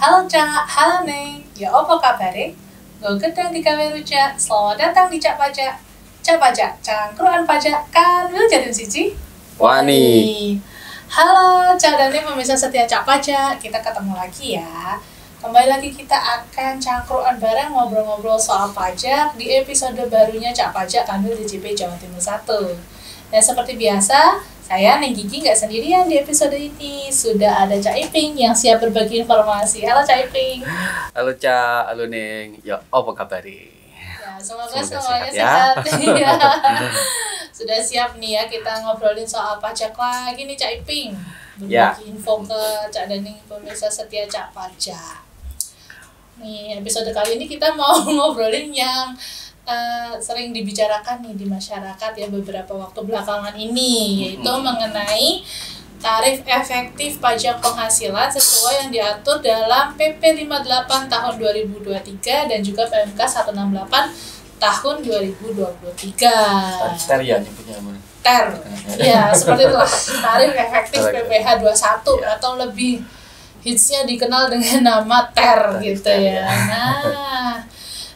Halo Cak, halo Neng, ya apa kabar? Gue gedang di KW Rujak, selamat datang di Cak Pajak. Cak Pajak, cangkruan pajak, kan lu jadi siji? Wani. Halo Cak dan Neng pemirsa setia Cak Pajak, kita ketemu lagi ya. Kembali lagi kita akan cangkruan bareng ngobrol-ngobrol soal pajak di episode barunya Cak Pajak Kanwil DJP Jawa Timur 1. Dan seperti biasa, saya Neng Gigi nggak sendirian di episode ini. Sudah ada Cak Iping yang siap berbagi informasi. Halo Cak Iping. Halo Ca, halo Neng. Ya, apa kabar? Ya, semoga semuanya Semoga sehat. Ya. Sudah siap nih ya kita ngobrolin soal pajak lagi nih Cak Iping. Berbagi info ke Cak Daning pemirsa setia Cak Pajak. Nih, episode kali ini kita mau ngobrolin yang sering dibicarakan nih di masyarakat ya beberapa waktu belakangan ini, yaitu mengenai tarif efektif pajak penghasilan sesuai yang diatur dalam PP 58 tahun 2023 dan juga PMK 168 tahun 2023. Ter ya nyebutnya apa? TER. Ya, seperti itulah tarif efektif PPh 21 atau lebih hitsnya dikenal dengan nama TER gitu ya.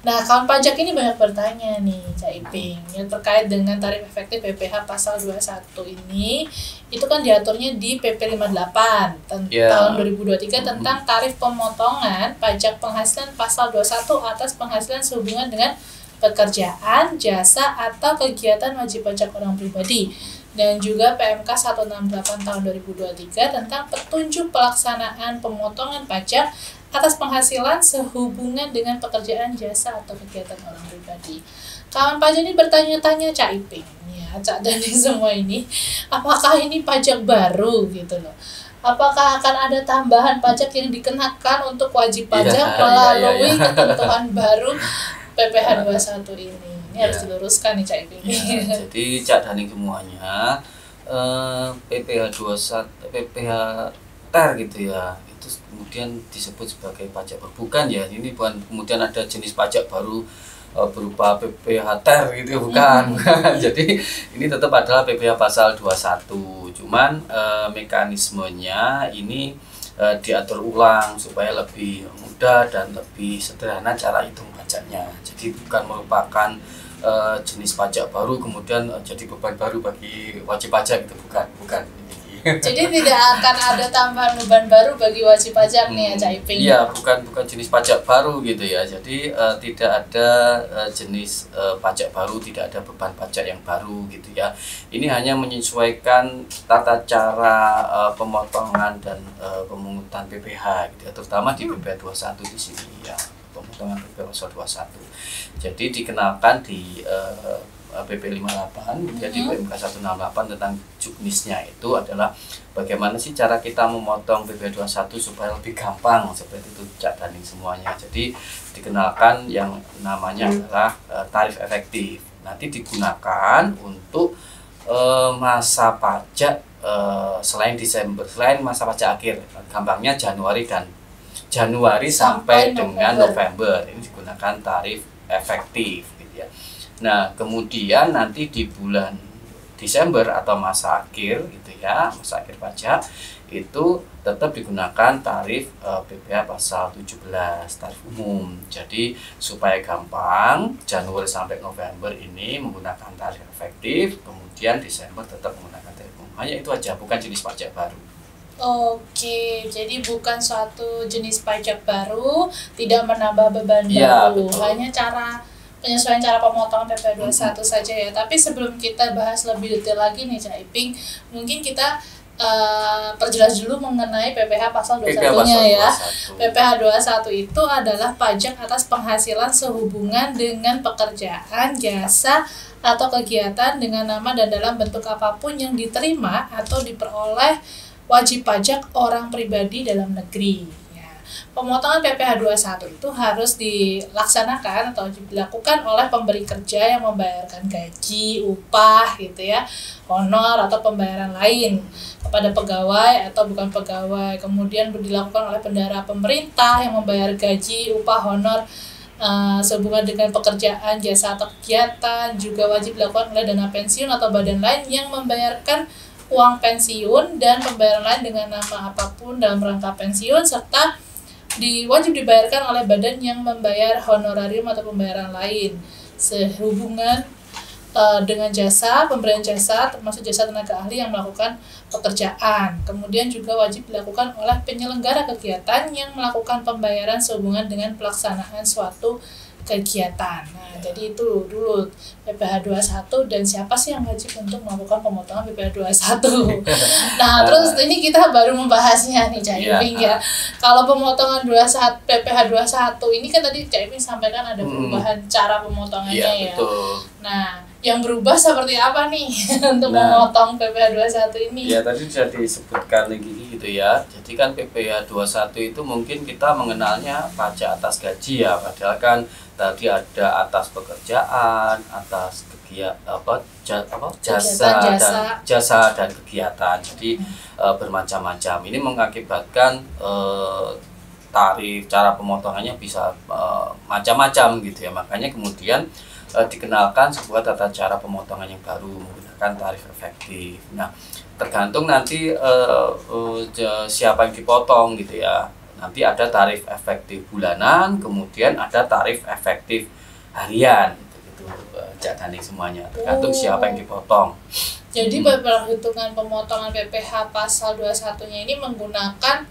Nah, kawan pajak ini banyak bertanya nih, Cak Iping, yang terkait dengan tarif efektif PPh pasal 21 ini, itu kan diaturnya di PP 58 tahun 2023 tentang tarif pemotongan pajak penghasilan pasal 21 atas penghasilan sehubungan dengan pekerjaan, jasa, atau kegiatan wajib pajak orang pribadi. Dan juga PMK 168 tahun 2023 tentang petunjuk pelaksanaan pemotongan pajak atas penghasilan sehubungan dengan pekerjaan, jasa, atau kegiatan orang pribadi. Kawan pajak ini bertanya-tanya Cak Iping, ya Cak Dani semua ini, apakah ini pajak baru gitu loh? Apakah akan ada tambahan pajak yang dikenakan untuk wajib pajak melalui ketentuan baru PPh 21 ini? Ini harus diluruskan nih Cak Iping. Jadi Cak Daning semuanya PPh 21 PPh TER gitu ya, itu kemudian disebut sebagai pajak baru. Bukan ya, ini bukan kemudian ada jenis pajak baru berupa PPh TER gitu, bukan. Jadi ini tetap adalah PPh pasal 21. Cuman mekanismenya ini diatur ulang supaya lebih mudah dan lebih sederhana cara hitung pajaknya. Jadi bukan merupakan jenis pajak baru kemudian jadi beban baru bagi wajib pajak, itu bukan. Jadi tidak akan ada tambahan beban baru bagi wajib pajak nih ya Cak Iping. Iya, bukan jenis pajak baru gitu ya. Jadi tidak ada jenis pajak baru, tidak ada beban pajak yang baru gitu ya. Ini hanya menyesuaikan tata cara pemotongan dan pemungutan PPh gitu ya, terutama di PPh 21 di sini ya. Pemotongan PPh pasal 21. Jadi dikenalkan di PP 58 gitu ya, di PMK 168 tentang juknisnya itu adalah bagaimana sih cara kita memotong PPh 21 supaya lebih gampang, seperti itu Cak Daning semuanya. Jadi dikenalkan yang namanya adalah tarif efektif. Nanti digunakan untuk masa pajak selain Desember, selain masa pajak akhir, gampangnya Januari sampai dengan November ini digunakan tarif efektif gitu ya. Nah, kemudian nanti di bulan Desember atau masa akhir gitu ya, masa akhir pajak itu tetap digunakan tarif PPh pasal 17, tarif umum. Jadi supaya gampang, Januari sampai November ini menggunakan tarif efektif, kemudian Desember tetap menggunakan tarif umum. Hanya itu aja, bukan jenis pajak baru. Oke, jadi bukan suatu jenis pajak baru, tidak menambah beban baru, betul. Hanya penyesuaian cara pemotongan PPh 21 saja ya. Tapi sebelum kita bahas lebih detail lagi nih Cak Iping, mungkin kita perjelas dulu mengenai PPh pasal 21-nya ya. PPh 21 itu adalah pajak atas penghasilan sehubungan dengan pekerjaan, jasa, atau kegiatan dengan nama dan dalam bentuk apapun yang diterima atau diperoleh wajib pajak orang pribadi dalam negeri. Ya. Pemotongan PPh 21 itu harus dilaksanakan atau dilakukan oleh pemberi kerja yang membayarkan gaji, upah gitu ya, honor atau pembayaran lain kepada pegawai atau bukan pegawai. Kemudian dilakukan oleh bendahara pemerintah yang membayar gaji, upah, honor sehubungan dengan pekerjaan, jasa, atau kegiatan. Juga wajib dilakukan oleh dana pensiun atau badan lain yang membayarkan uang pensiun dan pembayaran lain dengan nama apapun dalam rangka pensiun, serta wajib dibayarkan oleh badan yang membayar honorarium atau pembayaran lain sehubungan dengan jasa, pemberian jasa, termasuk jasa tenaga ahli yang melakukan pekerjaan. Kemudian juga wajib dilakukan oleh penyelenggara kegiatan yang melakukan pembayaran sehubungan dengan pelaksanaan suatu kegiatan. Nah, jadi itu dulu PPh 21 dan siapa sih yang wajib untuk melakukan pemotongan PPh 21. Nah, terus ini kita baru membahasnya nih Cak Iping ya. Kalau pemotongan 21 PPh 21 ini kan tadi Cak Iping sampaikan ada perubahan cara pemotongannya ya. Betul. Nah, yang berubah seperti apa nih untuk memotong PPh 21 ini? Ya, tadi sudah disebutkan lagi gitu ya. Jadi kan PPh 21 itu mungkin kita mengenalnya pajak atas gaji ya, padahal kan tadi ada atas pekerjaan, atas jasa dan kegiatan. Jadi bermacam-macam. Ini mengakibatkan tarif cara pemotongannya bisa macam-macam gitu ya. Makanya kemudian dikenalkan sebuah tata cara pemotongan yang baru menggunakan tarif efektif. Nah, tergantung nanti siapa yang dipotong gitu ya. Nanti ada tarif efektif bulanan, kemudian ada tarif efektif harian gitu. Cak Daning semuanya tergantung siapa yang dipotong. Jadi perhitungan pemotongan PPh pasal 21-nya ini menggunakan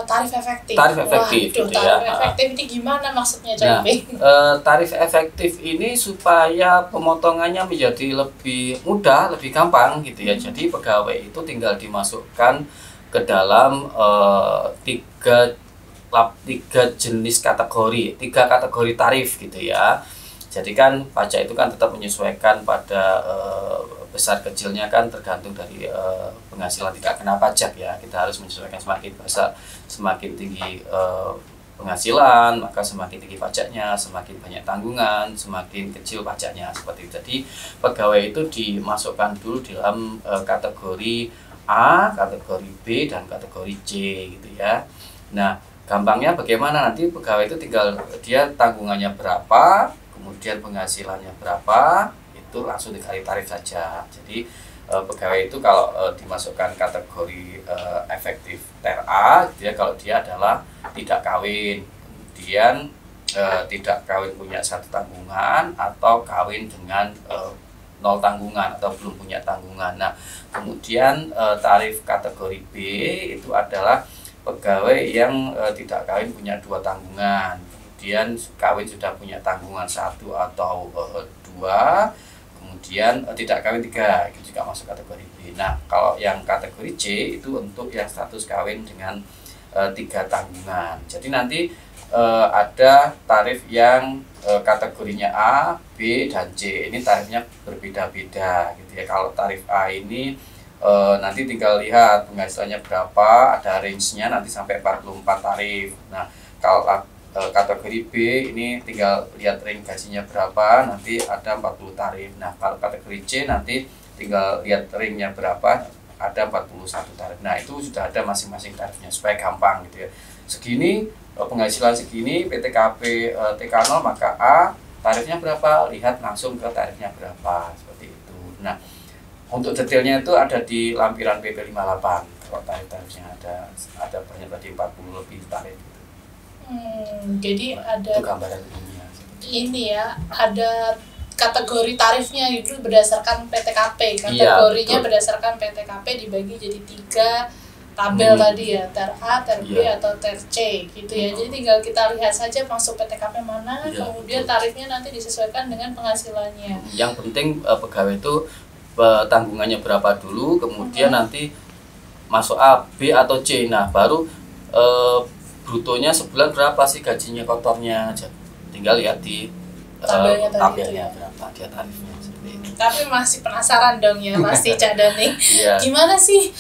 tarif efektif. Tarif efektif, gitu tarif efektif ini gimana maksudnya, Cak Iping? Tarif efektif ini supaya pemotongannya menjadi lebih mudah, lebih gampang gitu ya. Jadi pegawai itu tinggal dimasukkan ke dalam tiga jenis kategori, 3 kategori tarif gitu ya. Jadi kan pajak itu kan tetap menyesuaikan pada besar kecilnya kan tergantung dari penghasilan tidak kena pajak ya. Kita harus menyesuaikan semakin tinggi penghasilan maka semakin tinggi pajaknya, semakin banyak tanggungan semakin kecil pajaknya seperti itu. Jadi pegawai itu dimasukkan dulu dalam kategori A, kategori B dan kategori C gitu ya. Nah, gampangnya bagaimana nanti pegawai itu tinggal dia tanggungannya berapa, kemudian penghasilannya berapa, itu langsung dikali tarif saja. Jadi pegawai itu kalau dimasukkan kategori efektif TRA gitu ya, kalau dia adalah tidak kawin, kemudian tidak kawin punya satu tanggungan atau kawin dengan nol tanggungan atau belum punya tanggungan. Nah, kemudian tarif kategori B itu adalah pegawai yang tidak kawin punya 2 tanggungan, kemudian kawin sudah punya tanggungan 1 atau 2, kemudian tidak kawin 3, itu juga masuk kategori B. Nah, kalau yang kategori C itu untuk yang status kawin dengan 3 tanggungan. Jadi nanti ada tarif yang kategorinya A, B, dan C. Ini tarifnya berbeda-beda gitu ya. Kalau tarif A ini nanti tinggal lihat penghasilannya berapa, ada range-nya nanti sampai 44 tarif. Nah, kalau kategori B ini tinggal lihat range gajinya berapa, nanti ada 40 tarif. Nah, kalau kategori C nanti tinggal lihat range-nya berapa, ada 41 tarif. Nah, itu sudah ada masing-masing tarifnya supaya gampang gitu ya. Segini penghasilan segini PTKP TK0 maka A tarifnya berapa, lihat langsung ke tarifnya berapa seperti itu. Nah, untuk detailnya itu ada di lampiran PP 58. Kalau tarif-tarifnya ada banyak tadi 40 lebih tarif gitu. Jadi ada itu gambaran umumnya. Ini ya, ada kategori tarifnya itu berdasarkan PTKP. Kategorinya berdasarkan PTKP dibagi jadi 3 tabel tadi ya, ter A, ter B atau ter C gitu ya. Jadi tinggal kita lihat saja masuk PTKP mana, kemudian tarifnya nanti disesuaikan dengan penghasilannya. Yang penting pegawai itu tanggungannya berapa dulu, kemudian nanti masuk A, B atau C. Nah, baru brutonya sebulan berapa sih gajinya kotornya, tinggal lihat di tabelnya berapa dia tarifnya. Tapi masih penasaran dong ya pasti Cak Daning. Gimana sih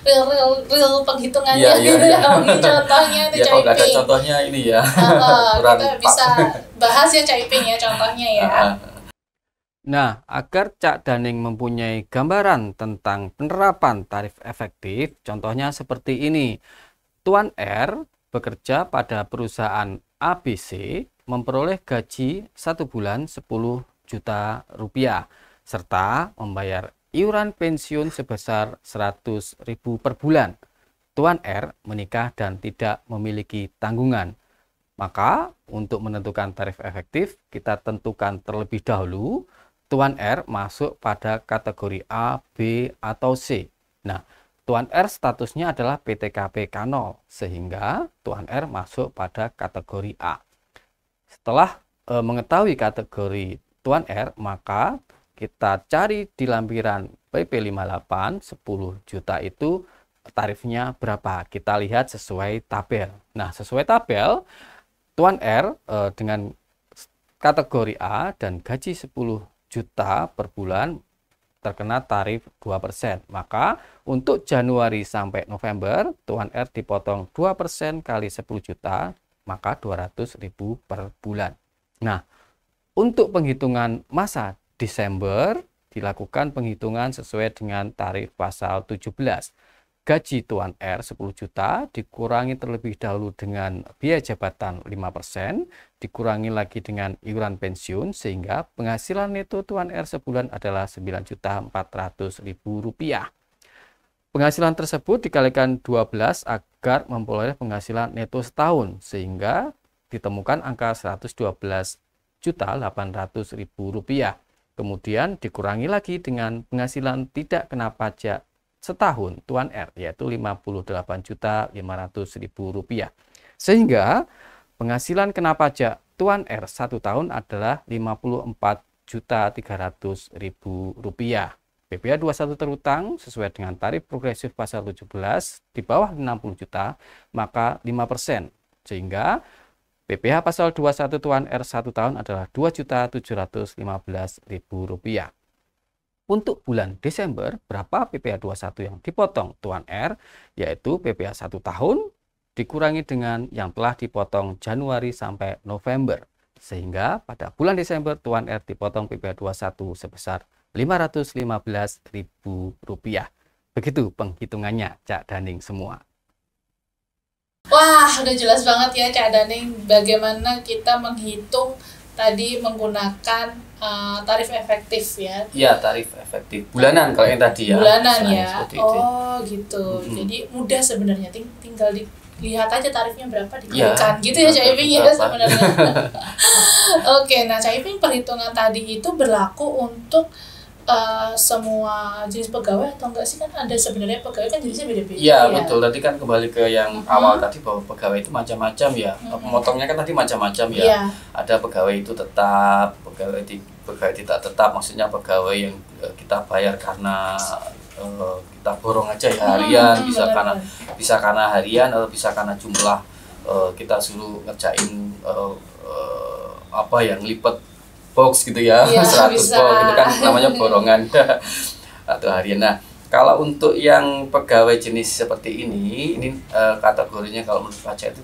real penghitungannya? Mungkin contohnya itu Cak Iping. Kalau ada contohnya ini ya. Kita bisa bahas ya Cak Iping ya contohnya ya. Nah, agar Cak Daning mempunyai gambaran tentang penerapan tarif efektif, contohnya seperti ini. Tuan R bekerja pada perusahaan ABC, memperoleh gaji 1 bulan 10 juta rupiah, serta membayar iuran pensiun sebesar 100.000 per bulan. Tuan R menikah dan tidak memiliki tanggungan. Maka untuk menentukan tarif efektif, kita tentukan terlebih dahulu Tuan R masuk pada kategori A, B, atau C. Nah, Tuan R statusnya adalah PTKP K0, sehingga Tuan R masuk pada kategori A. Setelah mengetahui kategori Tuan R, maka kita cari di lampiran PP 58, 10 juta itu tarifnya berapa. Kita lihat sesuai tabel. Nah, sesuai tabel, Tuan R dengan kategori A dan gaji 10 juta per bulan terkena tarif 2%. Maka untuk Januari sampai November, Tuan R dipotong 2% kali 10 juta, maka 200.000 per bulan. Nah, untuk penghitungan masa Desember, dilakukan penghitungan sesuai dengan tarif pasal 17. Gaji Tuan R 10 juta dikurangi terlebih dahulu dengan biaya jabatan 5%, dikurangi lagi dengan iuran pensiun, sehingga penghasilan neto Tuan R sebulan adalah Rp9.400.000. Penghasilan tersebut dikalikan 12 agar memperoleh penghasilan neto setahun, sehingga ditemukan angka Rp112.800.000. Kemudian dikurangi lagi dengan penghasilan tidak kena pajak setahun Tuan R, yaitu Rp58.500.000. Sehingga penghasilan kena pajak Tuan R 1 tahun adalah Rp54.300.000. PPh 21 terutang sesuai dengan tarif progresif pasal 17 di bawah 60 juta, maka 5%. Sehingga PPh pasal 21 Tuan R 1 tahun adalah Rp2.715.000. Untuk bulan Desember, berapa PPh 21 yang dipotong Tuan R? Yaitu PPh 1 tahun dikurangi dengan yang telah dipotong Januari sampai November. Sehingga pada bulan Desember Tuan R dipotong PPh 21 sebesar Rp515.000. Begitu penghitungannya, Cak Daning semua. Wah, udah jelas banget ya Cak Daning bagaimana kita menghitung tadi menggunakan tarif efektif ya. Iya, tarif efektif bulanan kalau yang tadi ya. Bulanan ya. Oh, gitu. Jadi mudah sebenarnya, tinggal dilihat aja tarifnya berapa dikalikan gitu ya Cak Iping ya sebenarnya. Oke, nah Cak Iping perhitungan tadi itu berlaku untuk semua jenis pegawai atau enggak sih? Kan ada sebenarnya pegawai kan jenisnya beda-beda. Iya, betul. Tadi kan kembali ke yang awal tadi bahwa pegawai itu macam-macam ya. Memotongnya kan tadi macam-macam ya. Ada pegawai itu tetap, pegawai tidak tetap, maksudnya pegawai yang kita bayar karena kita borong aja ya harian, bisa karena harian atau bisa karena jumlah kita suruh ngerjain apa yang lipat box gitu ya, 100 box itu kan namanya borongan atau harian. Nah, kalau untuk yang pegawai jenis seperti ini kategorinya kalau menurut pajak itu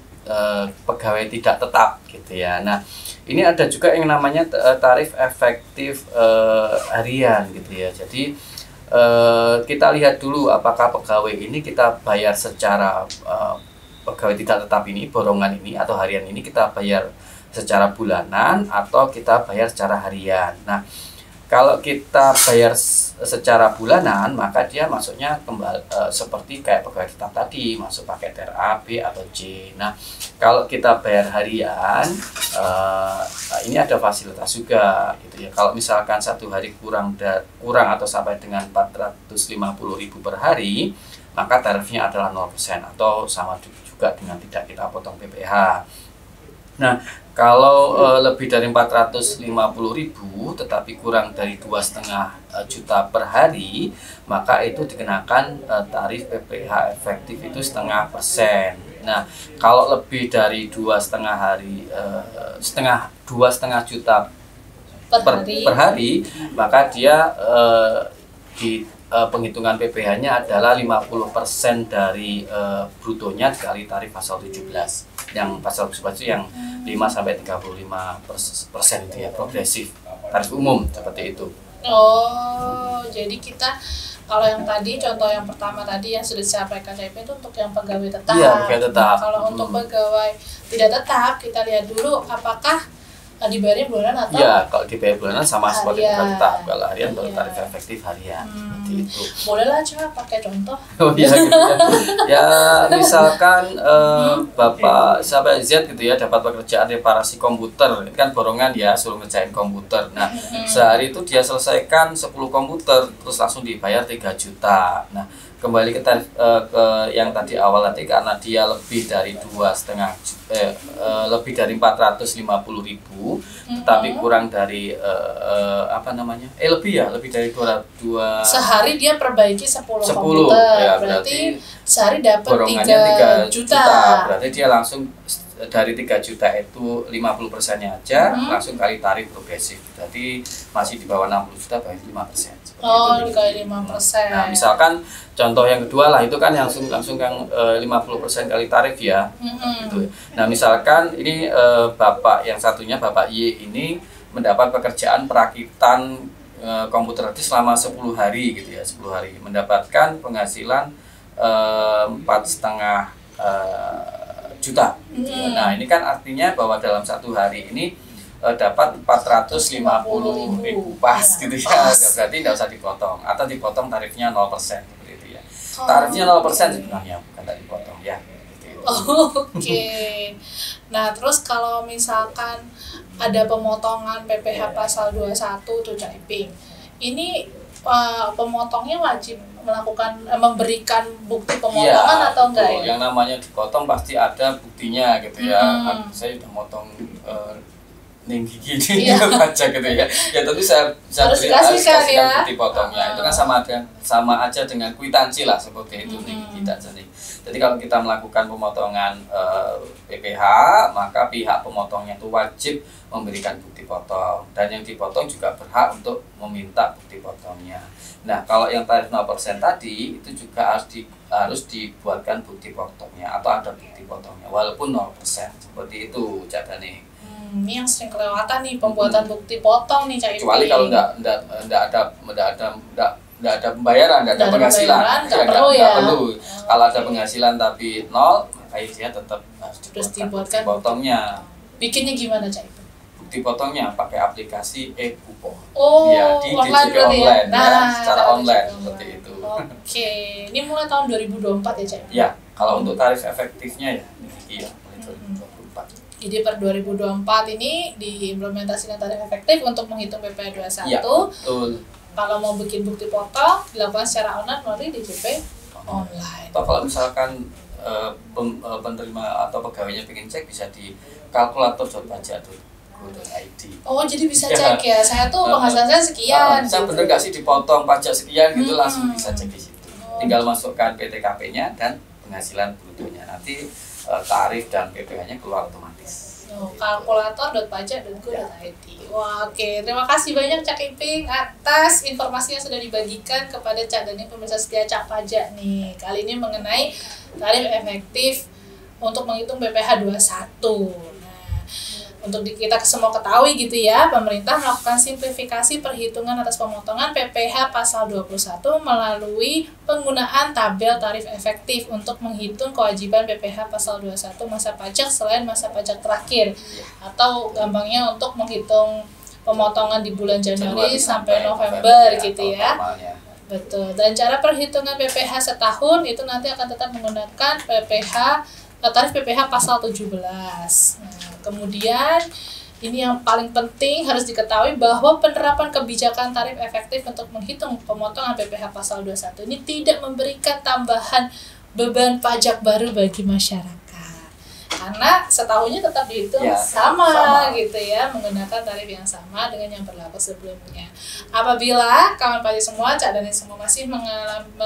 pegawai tidak tetap gitu ya. Nah, ini ada juga yang namanya tarif efektif harian gitu ya. Jadi kita lihat dulu apakah pegawai ini kita bayar secara pegawai tidak tetap ini, borongan ini atau harian ini kita bayar secara bulanan atau kita bayar secara harian. Nah, kalau kita bayar secara bulanan, maka dia masuknya kembali seperti kayak pegawai tetap tadi, masuk paket RA, B atau C. Nah, kalau kita bayar harian, ini ada fasilitas juga, gitu ya. Kalau misalkan satu hari kurang atau sampai dengan 450.000 per hari, maka tarifnya adalah 0% atau sama juga dengan tidak kita potong PPh. Nah, kalau lebih dari 450.000 tetapi kurang dari 2,5 juta per hari, maka itu dikenakan tarif PPh efektif itu 0,5%. Nah, kalau lebih dari 2,5 juta per hari, maka dia di penghitungan PPh-nya adalah 50% dari brutonya dikali tarif pasal 17. Yang pasal 17 itu yang 5-35% itu ya, progresif tarif umum seperti itu. Oh, jadi kita kalau yang tadi contoh yang pertama tadi yang sudah disampaikan Cak Iping itu untuk yang pegawai tetap. Iya, pegawai tetap. Nah, kalau untuk pegawai tidak tetap, kita lihat dulu apakah Dibayarnya bulanan atau? Ya, kalau dibayar bulanan sama seperti harian. tetap. Kalau harian baru Iya. tarif efektif harian. Seperti itu. Boleh lah coba pakai contoh. Oh iya gitu ya. Ya misalkan Bapak sahabat Z gitu ya dapat pekerjaan reparasi komputer. Ini kan borongan ya, suruh ngerjain komputer. Nah, sehari itu dia selesaikan 10 komputer terus langsung dibayar 3 juta. Nah, kembali ke yang tadi awal tadi, karena dia lebih dari 2,5 lebih dari 450.000, tetapi kurang dari lebih dari 2 Sehari dia perbaiki 10 10, komputer. ya, berarti sehari dapat borongannya 3 juta. Berarti dia langsung dari 3 juta itu 50%-nya aja langsung kali tarif progresif. Jadi masih di bawah 60 juta bayar 5%. Oh, dikali 5%. Nah, misalkan contoh yang kedua lah, itu kan langsung yang 50% kali tarif ya. Gitu. Nah, misalkan ini Bapak yang satunya, Bapak Y ini mendapat pekerjaan perakitan komputer itu selama 10 hari gitu ya, 10 hari mendapatkan penghasilan 4,5 juta. Nah, ini kan artinya bahwa dalam 1 hari ini dapat 450.000 pas gitu ya. Berarti tidak usah dipotong atau dipotong tarifnya 0% seperti itu ya. Tarifnya 0% sebenarnya, bukan tak dipotong ya. Gitu. Oke. Nah, terus kalau misalkan ada pemotongan PPh pasal 21 tuh Cak Iping. Ini pemotongnya wajib memberikan bukti pemotongan atau enggak ya? Yang namanya dipotong pasti ada buktinya gitu ya. Saya udah motong ning gigi ini aja gitu ya. Ya tentu saya harus kasihkan ya bukti potongnya. Itu kan sama aja dengan kwitansi lah seperti itu ning gigi tadi. Jadi kalau kita melakukan pemotongan PPh, maka pihak pemotongnya itu wajib memberikan bukti potong, dan yang dipotong juga berhak untuk meminta bukti potongnya. Nah, kalau yang tarif 0% tadi itu juga harus dibuatkan bukti potongnya atau ada bukti potongnya walaupun 0%. Seperti itu, Cak Dani. Ini yang sering kelewatan nih, pembuatan bukti potong nih Cak Iping. Kecuali kalau enggak ada pembayaran, enggak ada penghasilan, enggak perlu. Kalau ada penghasilan tapi 0, maka dia tetap harus dibuatkan bukti potongnya. Bikinnya gimana Cak Iping? Bukti potongnya pakai aplikasi e-kupon. Oh, ya, di online online ya? Nah, secara online seperti itu. Oke, ini mulai tahun 2024 ya Cak Iping? Ya, kalau untuk tarif efektifnya ya, iya, mulai 2024. Jadi per 2024 ini diimplementasikan tarif efektif untuk menghitung PPh 21. Ya, betul. Kalau mau bikin bukti potong dilakukan secara online melalui DJP online. Atau kalau misalkan penerima atau pegawainya pengen cek, bisa di kalkulator.pajak.id. Oh, jadi bisa cek ya. Saya tuh penghasilan saya sekian. Saya gitu. bener nggak sih dipotong pajak sekian gitu, langsung bisa cek di situ. Tinggal masukkan PTKP-nya dan penghasilan brutonya. Nanti tarif dan PPh-nya keluar otomatis. Kalkulator.pajak.go.id. Wah, oke. Terima kasih banyak Cak Iping atas informasi yang sudah dibagikan kepada Cak Dani, pemirsa setia Cak Pajak nih. Kali ini mengenai tarif efektif untuk menghitung PPh 21. Untuk kita semua ketahui gitu ya, pemerintah melakukan simplifikasi perhitungan atas pemotongan PPh pasal 21 melalui penggunaan tabel tarif efektif untuk menghitung kewajiban PPh pasal 21 masa pajak selain masa pajak terakhir, atau gampangnya untuk menghitung pemotongan di bulan Januari sampai November gitu ya. Betul. Dan cara perhitungan PPh setahun itu nanti akan tetap menggunakan tarif PPh pasal 17. Nah, kemudian ini yang paling penting harus diketahui bahwa penerapan kebijakan tarif efektif untuk menghitung pemotongan PPh pasal 21 ini tidak memberikan tambahan beban pajak baru bagi masyarakat. Karena setahunnya tetap dihitung sama gitu ya, menggunakan tarif yang sama dengan yang berlaku sebelumnya. Apabila kawan pajak semua, Cak Dani semua masih mengalami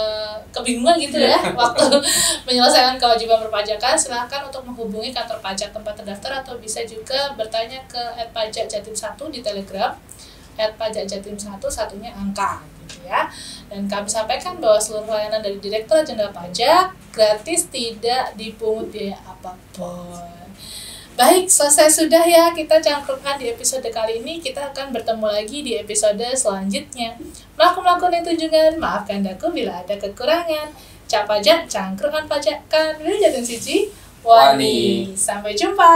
kebingungan gitu ya waktu menyelesaikan kewajiban perpajakan, silakan untuk menghubungi kantor pajak tempat terdaftar, atau bisa juga bertanya ke @pajakjatim1 di Telegram, @pajakjatim1 satunya angka gitu ya. Dan kami sampaikan bahwa seluruh layanan dari Direktorat Jenderal Pajak gratis, tidak dipungut biaya apapun. Baik, selesai sudah ya kita cangkrukkan di episode kali ini. Kita akan bertemu lagi di episode selanjutnya. Melakukan tunjungan, maafkan daku bila ada kekurangan. Cak Pajak, cangkrukan pajakan. Wilujeng siji, wani. Sampai jumpa.